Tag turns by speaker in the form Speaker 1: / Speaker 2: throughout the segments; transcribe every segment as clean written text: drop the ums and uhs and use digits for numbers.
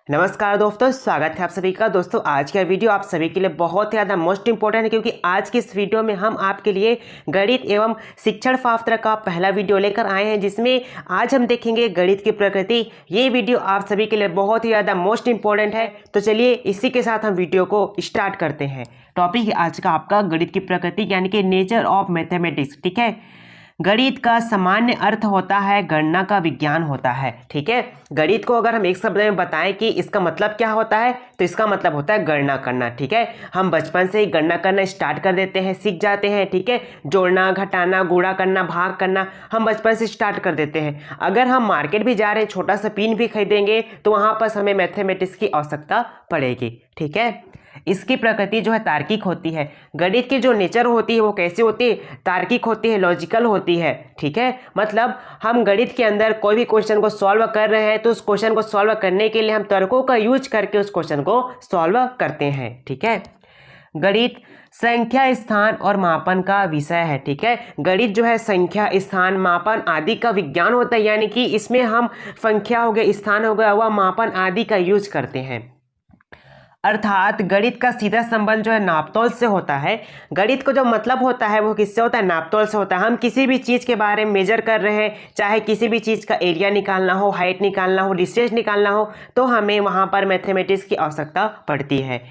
Speaker 1: नमस्कार दोस्तों, स्वागत है आप सभी का। दोस्तों आज का वीडियो आप सभी के लिए बहुत ही ज़्यादा मोस्ट इंपॉर्टेंट है, क्योंकि आज की इस वीडियो में हम आपके लिए गणित एवं शिक्षण शास्त्र का पहला वीडियो लेकर आए हैं, जिसमें आज हम देखेंगे गणित की प्रकृति। ये वीडियो आप सभी के लिए बहुत ही ज़्यादा मोस्ट इंपॉर्टेंट है। तो चलिए इसी के साथ हम वीडियो को स्टार्ट करते हैं। टॉपिक है आज का आपका गणित की प्रकृति, यानी कि नेचर ऑफ मैथमेटिक्स। ठीक है, गणित का सामान्य अर्थ होता है गणना का विज्ञान होता है। ठीक है, गणित को अगर हम एक शब्द में बताएं कि इसका मतलब क्या होता है, तो इसका मतलब होता है गणना करना। ठीक है, हम बचपन से ही गणना करना स्टार्ट कर देते हैं, सीख जाते हैं। ठीक है, जोड़ना, घटाना, गुणा करना, भाग करना हम बचपन से स्टार्ट कर देते हैं। अगर हम मार्केट भी जा रहे हैं, छोटा सा पिन भी खरीदेंगे, तो वहाँ पर हमें मैथमेटिक्स की आवश्यकता पड़ेगी। ठीक है, इसकी प्रकृति जो है तार्किक होती है। गणित की जो नेचर होती है वो कैसी होती है? तार्किक होती है, लॉजिकल होती है। ठीक है, मतलब हम गणित के अंदर कोई भी क्वेश्चन को सॉल्व कर रहे हैं, तो उस क्वेश्चन को सॉल्व करने के लिए हम तर्कों का यूज करके उस क्वेश्चन को सॉल्व करते हैं। ठीक है, गणित संख्या, स्थान और मापन का विषय है। ठीक है, गणित जो है संख्या, स्थान, मापन आदि का विज्ञान होता है, यानी कि इसमें हम संख्या हो गया, स्थान हो गया, वह मापन आदि का यूज करते हैं। अर्थात गणित का सीधा संबंध जो है नापतोल से होता है। गणित को जो मतलब होता है वो किससे होता है? नापतोल से होता है। हम किसी भी चीज़ के बारे में मेजर कर रहे हैं, चाहे किसी भी चीज़ का एरिया निकालना हो, हाइट निकालना हो, डिस्टेंस निकालना हो, तो हमें वहाँ पर मैथमेटिक्स की आवश्यकता पड़ती है।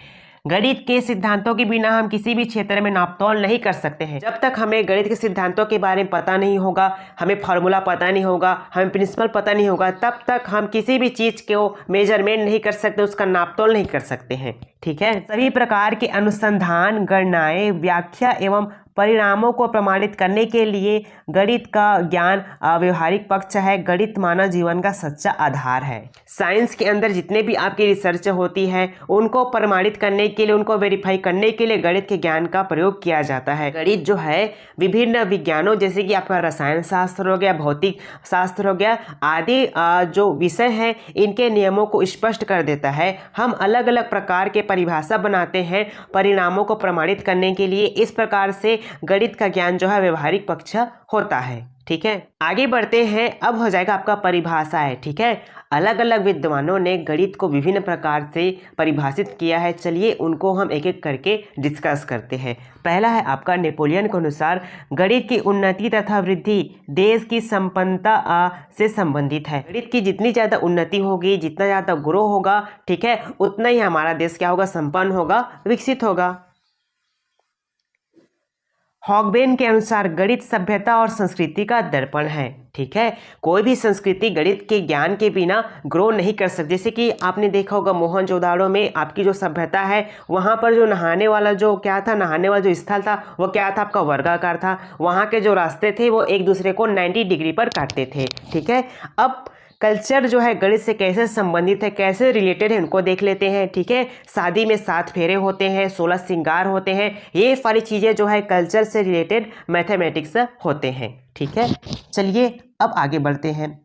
Speaker 1: गणित के सिद्धांतों के बिना हम किसी भी क्षेत्र में नापतोल नहीं कर सकते हैं। जब तक हमें गणित के सिद्धांतों के बारे में पता नहीं होगा, हमें फार्मूला पता नहीं होगा, हमें प्रिंसिपल पता नहीं होगा, तब तक हम किसी भी चीज़ को मेजरमेंट नहीं कर सकते, उसका नापतोल नहीं कर सकते हैं। ठीक है, सभी प्रकार के अनुसंधान, गणनाएं, व्याख्या एवं परिणामों को प्रमाणित करने के लिए गणित का ज्ञान व्यवहारिक पक्ष है। गणित मानव जीवन का सच्चा आधार है। साइंस के अंदर जितने भी आपकी रिसर्च होती है, उनको प्रमाणित करने के लिए, उनको वेरीफाई करने के लिए गणित के ज्ञान का प्रयोग किया जाता है। गणित जो है विभिन्न विज्ञानों, जैसे कि आपका रसायन शास्त्र हो गया, भौतिक शास्त्र हो गया, आदि जो विषय हैं, इनके नियमों को स्पष्ट कर देता है। हम अलग अलग प्रकार के परिभाषा बनाते हैं परिणामों को प्रमाणित करने के लिए। इस प्रकार से गणित का ज्ञान जो है व्यवहारिक पक्ष होता है। ठीक है, आगे बढ़ते हैं। अब हो जाएगा आपका परिभाषा है। ठीक है, अलग अलग विद्वानों ने गणित को विभिन्न प्रकार से परिभाषित किया है। चलिए उनको हम एक एक करके डिस्कस करते हैं। पहला है आपका नेपोलियन के अनुसार, गणित की उन्नति तथा वृद्धि देश की संपन्नता से संबंधित है। गणित की जितनी ज़्यादा उन्नति होगी, जितना ज़्यादा ग्रो होगा, ठीक है, उतना ही हमारा देश क्या होगा? संपन्न होगा, विकसित होगा। हॉगबेन के अनुसार गणित सभ्यता और संस्कृति का दर्पण है। ठीक है, कोई भी संस्कृति गणित के ज्ञान के बिना ग्रो नहीं कर सकती। जैसे कि आपने देखा होगा मोहनजोदाड़ो में आपकी जो सभ्यता है, वहाँ पर जो नहाने वाला जो क्या था, नहाने वाला जो स्थल था वो क्या था? आपका वर्गाकार था। वहाँ के जो रास्ते थे वो एक दूसरे को 90 डिग्री पर काटते थे। ठीक है, अब कल्चर जो है गणित से कैसे संबंधित है, कैसे रिलेटेड है, उनको देख लेते हैं। ठीक है, शादी में 7 फेरे होते हैं, 16 श्रृंगार होते हैं, ये सारी चीज़ें जो है कल्चर से रिलेटेड मैथमेटिक्स होते हैं। ठीक है, चलिए अब आगे बढ़ते हैं।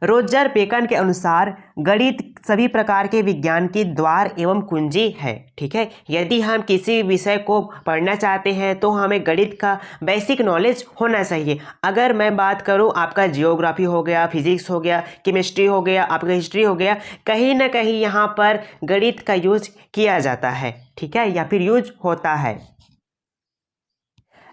Speaker 1: रोजर बेकन के अनुसार गणित सभी प्रकार के विज्ञान की द्वार एवं कुंजी है। ठीक है, यदि हम किसी विषय को पढ़ना चाहते हैं तो हमें गणित का बेसिक नॉलेज होना चाहिए। अगर मैं बात करूं, आपका जियोग्राफी हो गया, फिजिक्स हो गया, केमिस्ट्री हो गया, आपका हिस्ट्री हो गया, कहीं ना कहीं यहाँ पर गणित का यूज किया जाता है। ठीक है, या फिर यूज होता है।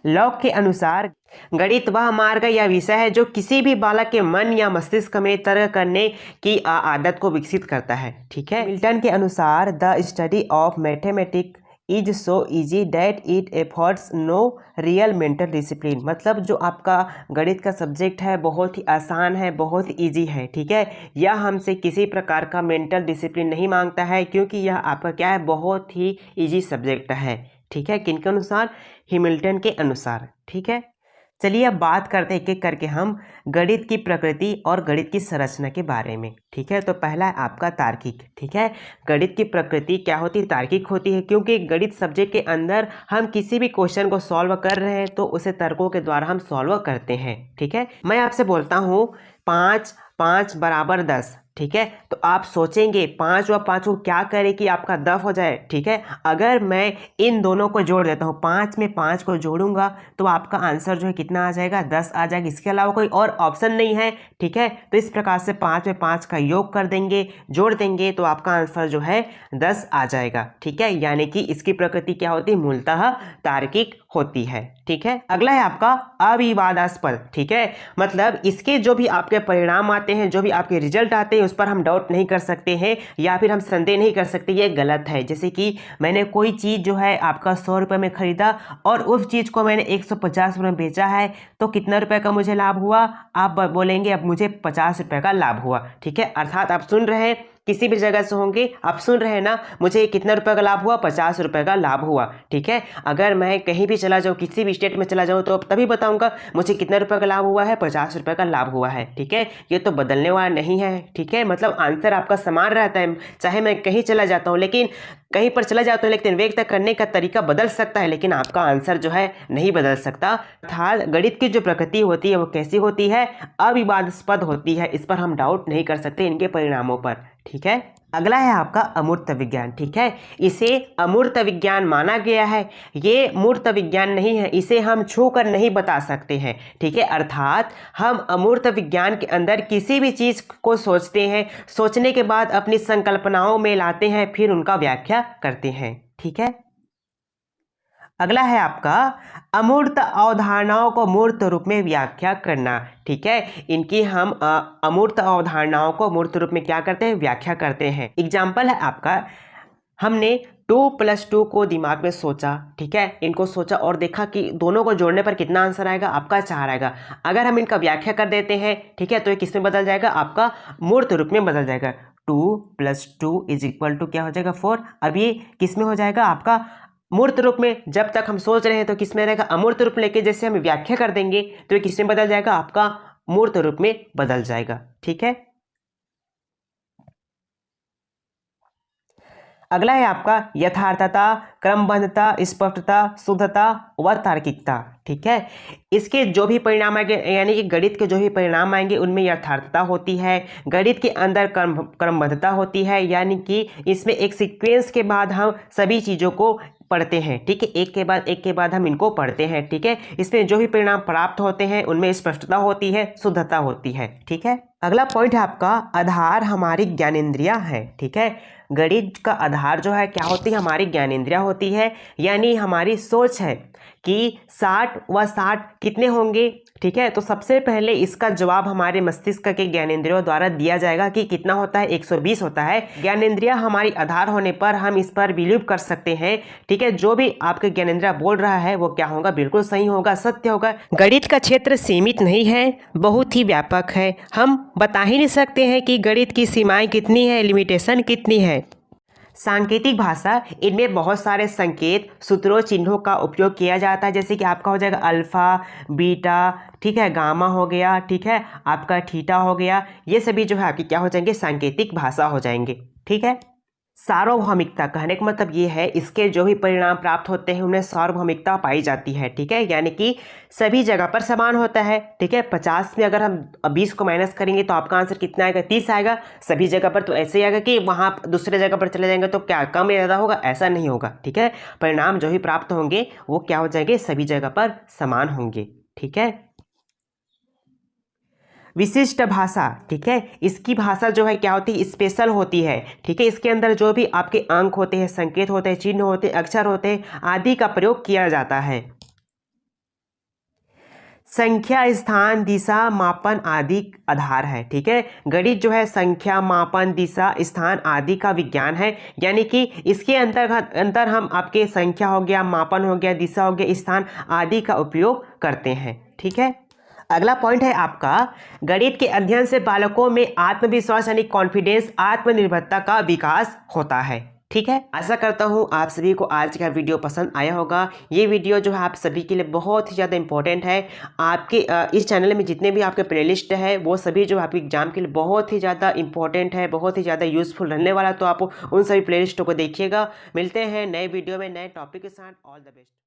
Speaker 1: लॉक के अनुसार गणित वह मार्ग या विषय है जो किसी भी बालक के मन या मस्तिष्क में तर्क करने की आदत को विकसित करता है। ठीक है, मिल्टन के अनुसार the study of mathematics is so easy that it efforts no real mental discipline. मतलब जो आपका गणित का सब्जेक्ट है बहुत ही आसान है, बहुत ईजी है। ठीक है, यह हमसे किसी प्रकार का मेंटल डिसिप्लिन नहीं मांगता है, क्योंकि यह आपका क्या है? बहुत ही ईजी सब्जेक्ट है। ठीक है, किनके अनुसार? हैमिल्टन के अनुसार। ठीक है, चलिए अब बात करते हैं एक एक करके हम गणित की प्रकृति और गणित की संरचना के बारे में। ठीक है, तो पहला है आपका तार्किक। ठीक है, गणित की प्रकृति क्या होती है? तार्किक होती है, क्योंकि गणित सब्जेक्ट के अंदर हम किसी भी क्वेश्चन को सॉल्व कर रहे हैं तो उसे तर्कों के द्वारा हम सॉल्व करते हैं। ठीक है, मैं आपसे बोलता हूँ 5 5 बराबर 10, ठीक है। तो आप सोचेंगे 5 व 5 को क्या करे कि आपका 10 हो जाए, ठीक है। अगर मैं इन दोनों को जोड़ देता हूँ, 5 में 5 को जोड़ूंगा तो आपका आंसर जो है कितना आ जाएगा, 10 आ जाएगा। इसके अलावा कोई और ऑप्शन नहीं है, ठीक है। तो इस प्रकार से 5 में 5 का योग कर देंगे, जोड़ देंगे तो आपका आंसर जो है 10 आ जाएगा, ठीक है। यानी कि इसकी प्रकृति क्या होती है, मूलतः तार्किक होती है, ठीक है। अगला है आपका अविवादास्पद, ठीक है। मतलब इसके जो भी आपके परिणाम आते हैं, जो भी आपके रिजल्ट आते हैं, उस पर हम डाउट नहीं कर सकते हैं या फिर हम संदेह नहीं कर सकते ये गलत है। जैसे कि मैंने कोई चीज़ जो है आपका 100 रुपये में खरीदा और उस चीज़ को मैंने 150 रुपये में बेचा है, तो कितना रुपए का मुझे लाभ हुआ, आप बोलेंगे अब मुझे 50 रुपये का लाभ हुआ, ठीक है। अर्थात आप सुन रहे हैं, किसी भी जगह से होंगे, आप सुन रहे हैं ना, मुझे कितना रुपए का लाभ हुआ, 50 रुपये का लाभ हुआ, ठीक है। अगर मैं कहीं भी चला जाऊँ, किसी भी स्टेट में चला जाऊँ, तो तभी बताऊंगा मुझे कितना रुपए का लाभ हुआ है, 50 रुपये का लाभ हुआ है, ठीक है। ये तो बदलने वाला नहीं है, ठीक है। मतलब आंसर आपका समान रहता है, चाहे मैं कहीं चला जाता हूँ, लेकिन कहीं पर चला जाता हूँ, लेकिन व्यक्त करने का तरीका बदल सकता है, लेकिन आपका आंसर जो है नहीं बदल सकता। अर्थात गणित की जो प्रकृति होती है वो कैसी होती है, अविवादास्पद होती है। इस पर हम डाउट नहीं कर सकते इनके परिणामों पर, ठीक है। अगला है आपका अमूर्त विज्ञान, ठीक है। इसे अमूर्त विज्ञान माना गया है। ये मूर्त विज्ञान नहीं है, इसे हम छू कर नहीं बता सकते हैं, ठीक है। अर्थात हम अमूर्त विज्ञान के अंदर किसी भी चीज़ को सोचते हैं, सोचने के बाद अपनी संकल्पनाओं में लाते हैं, फिर उनका व्याख्या करते हैं, ठीक है। अगला है आपका अमूर्त अवधारणाओं को मूर्त रूप में व्याख्या करना, ठीक है। इनकी हम अमूर्त अवधारणाओं को मूर्त रूप में क्या करते हैं, व्याख्या करते हैं। एग्जाम्पल है आपका, हमने 2+2 को दिमाग में सोचा, ठीक है। इनको सोचा और देखा कि दोनों को जोड़ने पर कितना आंसर आएगा, आपका 4 आएगा। अगर हम इनका व्याख्या कर देते हैं, ठीक है, तो ये किस में बदल जाएगा, आपका मूर्त रूप में बदल जाएगा। 2+2 = क्या हो जाएगा, 4। अब ये किस में हो जाएगा, आपका मूर्त रूप में। जब तक हम सोच रहे हैं तो किस में रहेगा, अमूर्त रूप लेके जैसे हम व्याख्या कर देंगे तो ये किस में बदल जाएगा, आपका मूर्त रूप में बदल जाएगा, ठीक है। अगला है आपका यथार्थता, क्रमबद्धता, स्पष्टता, शुद्धता व तार्किकता, ठीक है। इसके जो भी परिणाम आएंगे, यानी कि गणित के जो भी परिणाम आएंगे, उनमें यथार्थता होती है। गणित के अंदर क्रमबद्धता होती है, यानी कि इसमें एक सीक्वेंस के बाद हम सभी चीज़ों को पढ़ते हैं, ठीक है। एक के बाद हम इनको पढ़ते हैं, ठीक है। इसमें जो भी परिणाम प्राप्त होते हैं उनमें स्पष्टता होती है, शुद्धता होती है, ठीक है। अगला पॉइंट है आपका आधार हमारी ज्ञानेंद्रियां है, ठीक है। गणित का आधार जो है क्या होती है, हमारी ज्ञानेंद्रियां होती है, यानी हमारी सोच है कि 60 व 60 कितने होंगे, ठीक है। तो सबसे पहले इसका जवाब हमारे मस्तिष्क के ज्ञानेंद्रियों द्वारा दिया जाएगा कि कितना होता है, 120 होता है। ज्ञानेंद्रियां हमारी आधार होने पर हम इस पर बिलीव कर सकते हैं, ठीक है। जो भी आपके ज्ञानेंद्रिया बोल रहा है वो क्या होगा, बिल्कुल सही होगा, सत्य होगा। गणित का क्षेत्र सीमित नहीं है, बहुत ही व्यापक है। हम बता ही नहीं सकते हैं कि गणित की सीमाएं कितनी है, लिमिटेशन कितनी है। सांकेतिक भाषा, इनमें बहुत सारे संकेत, सूत्रों, चिन्हों का उपयोग किया जाता है। जैसे कि आपका हो जाएगा अल्फा, बीटा, ठीक है, गामा हो गया, ठीक है, आपका थीटा हो गया। ये सभी जो है आपकी क्या हो जाएंगे, सांकेतिक भाषा हो जाएंगे, ठीक है। सार्वभौमिकता, कहने का मतलब ये है इसके जो भी परिणाम प्राप्त होते हैं उनमें सार्वभौमिकता पाई जाती है, ठीक है। यानी कि सभी जगह पर समान होता है, ठीक है। 50 में अगर हम 20 को माइनस करेंगे तो आपका आंसर कितना आएगा, 30 आएगा। सभी जगह पर तो ऐसे ही आएगा कि वहाँ दूसरे जगह पर चले जाएंगे तो क्या कम या ज़्यादा होगा, ऐसा नहीं होगा, ठीक है। परिणाम जो भी प्राप्त होंगे वो क्या हो जाएंगे, सभी जगह पर समान होंगे, ठीक है। विशिष्ट भाषा, ठीक है, इसकी भाषा जो है क्या होती है, स्पेशल होती है, ठीक है। इसके अंदर जो भी आपके अंक होते हैं, संकेत होते हैं, चिन्ह होते हैं, अक्षर होते हैं आदि का प्रयोग किया जाता है। संख्या, स्थान, दिशा, मापन आदि आधार है, ठीक है। गणित जो है संख्या, मापन, दिशा, स्थान आदि का विज्ञान है। यानी कि इसके अंतर हम आपके संख्या हो गया, मापन हो गया, दिशा हो गया, स्थान आदि का उपयोग करते हैं, ठीक है। अगला पॉइंट है आपका गणित के अध्ययन से बालकों में आत्मविश्वास यानी कॉन्फिडेंस, आत्मनिर्भरता का विकास होता है, ठीक है। आशा करता हूँ आप सभी को आज का वीडियो पसंद आया होगा। ये वीडियो जो है आप सभी के लिए बहुत ही ज़्यादा इंपॉर्टेंट है। आपके इस चैनल में जितने भी आपके प्लेलिस्ट है वो सभी जो आपके एग्जाम के लिए बहुत ही ज़्यादा इंपॉर्टेंट है, बहुत ही ज़्यादा यूजफुल रहने वाला, तो आप उन सभी प्लेलिस्टों को देखिएगा। मिलते हैं नए वीडियो में नए टॉपिक के साथ। All the best.